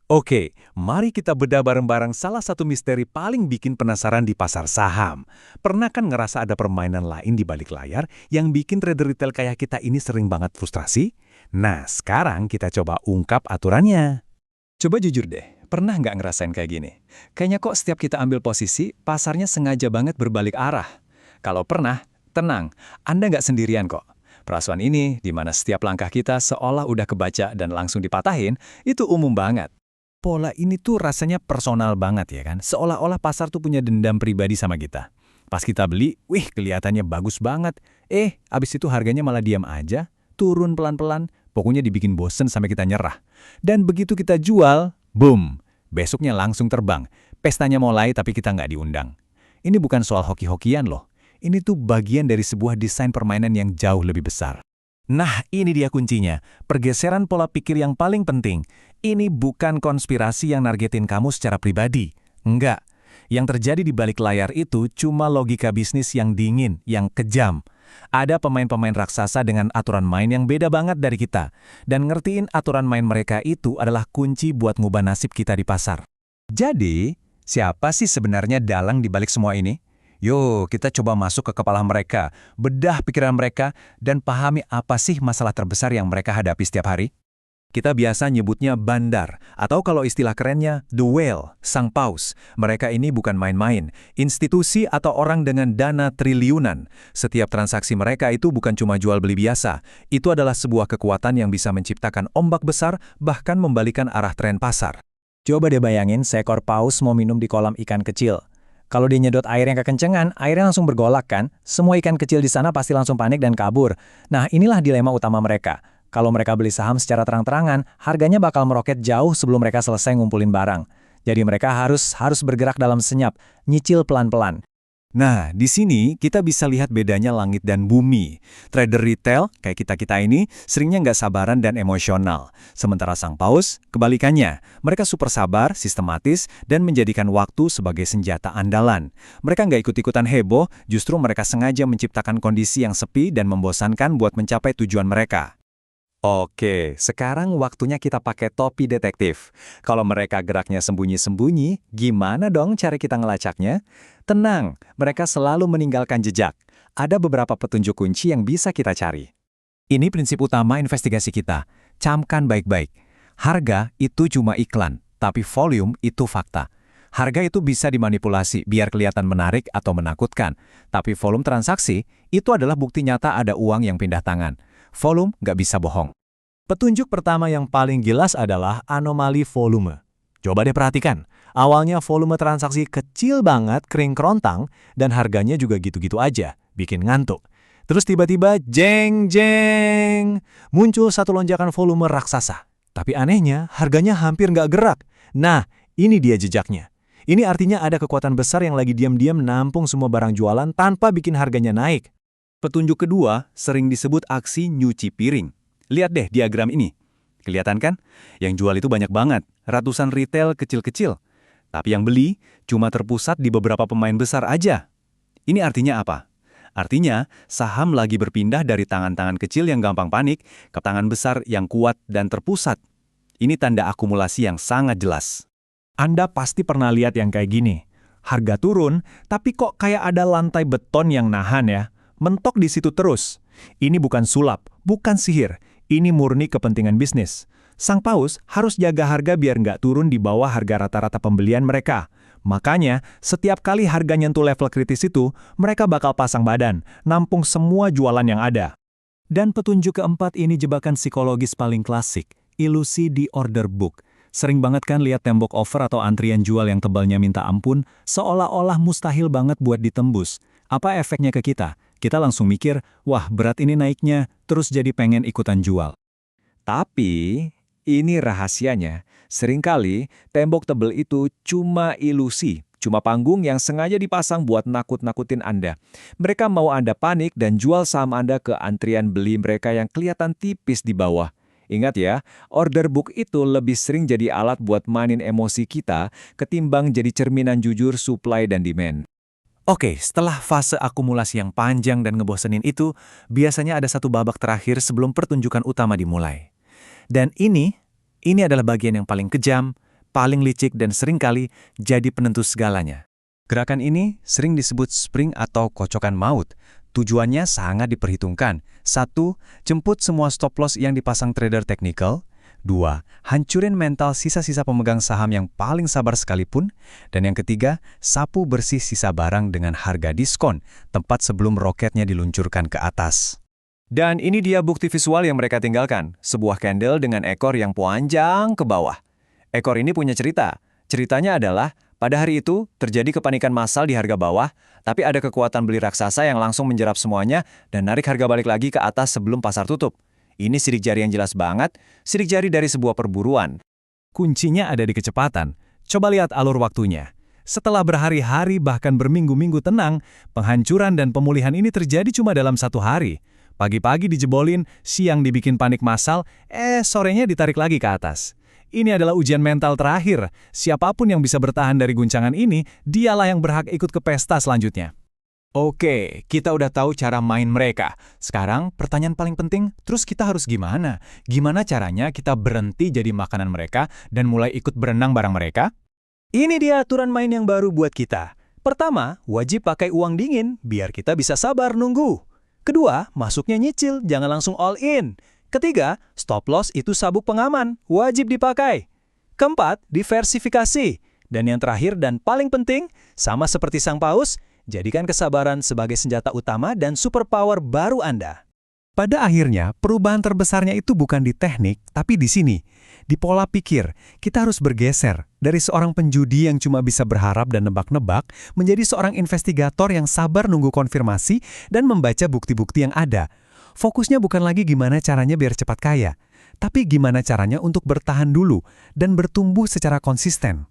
Oke, mari kita bedah bareng-bareng salah satu misteri paling bikin penasaran di pasar saham. Pernah kan ngerasa ada permainan lain di balik layar yang bikin trader retail kayak kita ini sering banget frustrasi? Nah, sekarang kita coba ungkap aturannya. Coba jujur deh, pernah nggak ngerasain kayak gini? Kayaknya kok setiap kita ambil posisi, pasarnya sengaja banget berbalik arah. Kalau pernah, tenang, Anda nggak sendirian kok. Perasaan ini, di mana setiap langkah kita seolah udah kebaca dan langsung dipatahin, itu umum banget. Pola ini tuh rasanya personal banget ya kan? Seolah-olah pasar tuh punya dendam pribadi sama kita. Pas kita beli, wih kelihatannya bagus banget. Abis itu harganya malah diam aja, turun pelan-pelan, pokoknya dibikin bosen sampai kita nyerah. Dan begitu kita jual, boom, besoknya langsung terbang. Pestanya mulai tapi kita nggak diundang. Ini bukan soal hoki-hokian loh. Ini tuh bagian dari sebuah desain permainan yang jauh lebih besar. Nah, ini dia kuncinya. Pergeseran pola pikir yang paling penting. Ini bukan konspirasi yang nargetin kamu secara pribadi. Enggak. Yang terjadi di balik layar itu cuma logika bisnis yang dingin, yang kejam. Ada pemain-pemain raksasa dengan aturan main yang beda banget dari kita. Dan ngertiin aturan main mereka itu adalah kunci buat ngubah nasib kita di pasar. Jadi, siapa sih sebenarnya dalang di balik semua ini? Yuk, kita coba masuk ke kepala mereka, bedah pikiran mereka, dan pahami apa sih masalah terbesar yang mereka hadapi setiap hari. Kita biasa nyebutnya bandar, atau kalau istilah kerennya, the whale, sang paus. Mereka ini bukan main-main, institusi atau orang dengan dana triliunan. Setiap transaksi mereka itu bukan cuma jual beli biasa, itu adalah sebuah kekuatan yang bisa menciptakan ombak besar, bahkan membalikan arah tren pasar. Coba deh bayangin seekor paus mau minum di kolam ikan kecil. Kalau dia nyedot air yang kekencengan, airnya langsung bergolak kan? Semua ikan kecil di sana pasti langsung panik dan kabur. Nah, inilah dilema utama mereka. Kalau mereka beli saham secara terang-terangan, harganya bakal meroket jauh sebelum mereka selesai ngumpulin barang. Jadi mereka harus bergerak dalam senyap, nyicil pelan-pelan. Nah, di sini kita bisa lihat bedanya langit dan bumi. Trader retail, kayak kita-kita ini, seringnya nggak sabaran dan emosional. Sementara sang paus, kebalikannya. Mereka super sabar, sistematis, dan menjadikan waktu sebagai senjata andalan. Mereka nggak ikut-ikutan heboh, justru mereka sengaja menciptakan kondisi yang sepi dan membosankan buat mencapai tujuan mereka. Oke, sekarang waktunya kita pakai topi detektif. Kalau mereka geraknya sembunyi-sembunyi, gimana dong cara kita ngelacaknya? Tenang, mereka selalu meninggalkan jejak. Ada beberapa petunjuk kunci yang bisa kita cari. Ini prinsip utama investigasi kita. Camkan baik-baik. Harga itu cuma iklan, tapi volume itu fakta. Harga itu bisa dimanipulasi biar kelihatan menarik atau menakutkan. Tapi volume transaksi itu adalah bukti nyata ada uang yang pindah tangan. Volume nggak bisa bohong. Petunjuk pertama yang paling jelas adalah anomali volume. Coba deh perhatikan, awalnya volume transaksi kecil banget, kering kerontang, dan harganya juga gitu-gitu aja, bikin ngantuk. Terus tiba-tiba, jeng-jeng, muncul satu lonjakan volume raksasa. Tapi anehnya, harganya hampir nggak gerak. Nah, ini dia jejaknya. Ini artinya ada kekuatan besar yang lagi diam-diam nampung semua barang jualan tanpa bikin harganya naik. Petunjuk kedua sering disebut aksi nyuci piring. Lihat deh diagram ini. Kelihatan kan? Yang jual itu banyak banget, ratusan retail kecil-kecil. Tapi yang beli cuma terpusat di beberapa pemain besar aja. Ini artinya apa? Artinya, saham lagi berpindah dari tangan-tangan kecil yang gampang panik ke tangan besar yang kuat dan terpusat. Ini tanda akumulasi yang sangat jelas. Anda pasti pernah lihat yang kayak gini. Harga turun, tapi kok kayak ada lantai beton yang nahan ya. Mentok di situ terus. Ini bukan sulap, bukan sihir. Ini murni kepentingan bisnis. Sang paus harus jaga harga biar nggak turun di bawah harga rata-rata pembelian mereka. Makanya, setiap kali harga nyentuh level kritis itu, mereka bakal pasang badan, nampung semua jualan yang ada. Dan petunjuk keempat ini jebakan psikologis paling klasik, ilusi di order book. Sering banget kan lihat tembok offer atau antrian jual yang tebalnya minta ampun, seolah-olah mustahil banget buat ditembus. Apa efeknya ke kita? Kita langsung mikir, wah berat ini naiknya, terus jadi pengen ikutan jual. Tapi, ini rahasianya. Seringkali, tembok tebel itu cuma ilusi, cuma panggung yang sengaja dipasang buat nakut-nakutin Anda. Mereka mau Anda panik dan jual saham Anda ke antrian beli mereka yang kelihatan tipis di bawah. Ingat ya, order book itu lebih sering jadi alat buat mainin emosi kita ketimbang jadi cerminan jujur supply dan demand. Oke, setelah fase akumulasi yang panjang dan ngebosenin itu, biasanya ada satu babak terakhir sebelum pertunjukan utama dimulai. Dan ini adalah bagian yang paling kejam, paling licik dan seringkali jadi penentu segalanya. Gerakan ini sering disebut spring atau kocokan maut. Tujuannya sangat diperhitungkan. 1. Jemput semua stop loss yang dipasang trader teknikal. 2. Hancurin mental sisa-sisa pemegang saham yang paling sabar sekalipun. Dan yang ketiga, sapu bersih sisa barang dengan harga diskon, tepat sebelum roketnya diluncurkan ke atas. Dan ini dia bukti visual yang mereka tinggalkan, sebuah candle dengan ekor yang panjang ke bawah. Ekor ini punya cerita. Ceritanya adalah, pada hari itu terjadi kepanikan massal di harga bawah, tapi ada kekuatan beli raksasa yang langsung menjerap semuanya dan narik harga balik lagi ke atas sebelum pasar tutup. Ini sidik jari yang jelas banget, sidik jari dari sebuah perburuan. Kuncinya ada di kecepatan. Coba lihat alur waktunya. Setelah berhari-hari bahkan berminggu-minggu tenang, penghancuran dan pemulihan ini terjadi cuma dalam 1 hari. Pagi-pagi dijebolin, siang dibikin panik massal, sorenya ditarik lagi ke atas. Ini adalah ujian mental terakhir. Siapapun yang bisa bertahan dari guncangan ini, dialah yang berhak ikut ke pesta selanjutnya. Oke, kita udah tahu cara main mereka. Sekarang pertanyaan paling penting, terus kita harus gimana? Gimana caranya kita berhenti jadi makanan mereka dan mulai ikut berenang bareng mereka? Ini dia aturan main yang baru buat kita. Pertama, wajib pakai uang dingin biar kita bisa sabar nunggu. Kedua, masuknya nyicil, jangan langsung all in. Ketiga, stop loss itu sabuk pengaman, wajib dipakai. Keempat, diversifikasi. Dan yang terakhir dan paling penting, sama seperti sang paus, jadikan kesabaran sebagai senjata utama dan superpower baru Anda. Pada akhirnya, perubahan terbesarnya itu bukan di teknik, tapi di sini. Di pola pikir, kita harus bergeser dari seorang penjudi yang cuma bisa berharap dan nebak-nebak menjadi seorang investigator yang sabar nunggu konfirmasi dan membaca bukti-bukti yang ada. Fokusnya bukan lagi gimana caranya biar cepat kaya, tapi gimana caranya untuk bertahan dulu dan bertumbuh secara konsisten.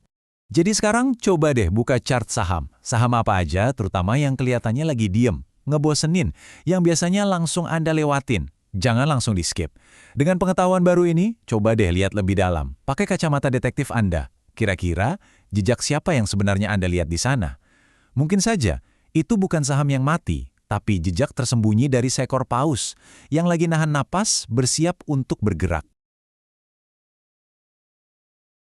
Jadi sekarang coba deh buka chart saham. Saham apa aja, terutama yang kelihatannya lagi diem, ngebosenin, yang biasanya langsung Anda lewatin. Jangan langsung di-skip. Dengan pengetahuan baru ini, coba deh lihat lebih dalam. Pakai kacamata detektif Anda. Kira-kira, jejak siapa yang sebenarnya Anda lihat di sana? Mungkin saja, itu bukan saham yang mati, tapi jejak tersembunyi dari seekor paus yang lagi nahan napas bersiap untuk bergerak.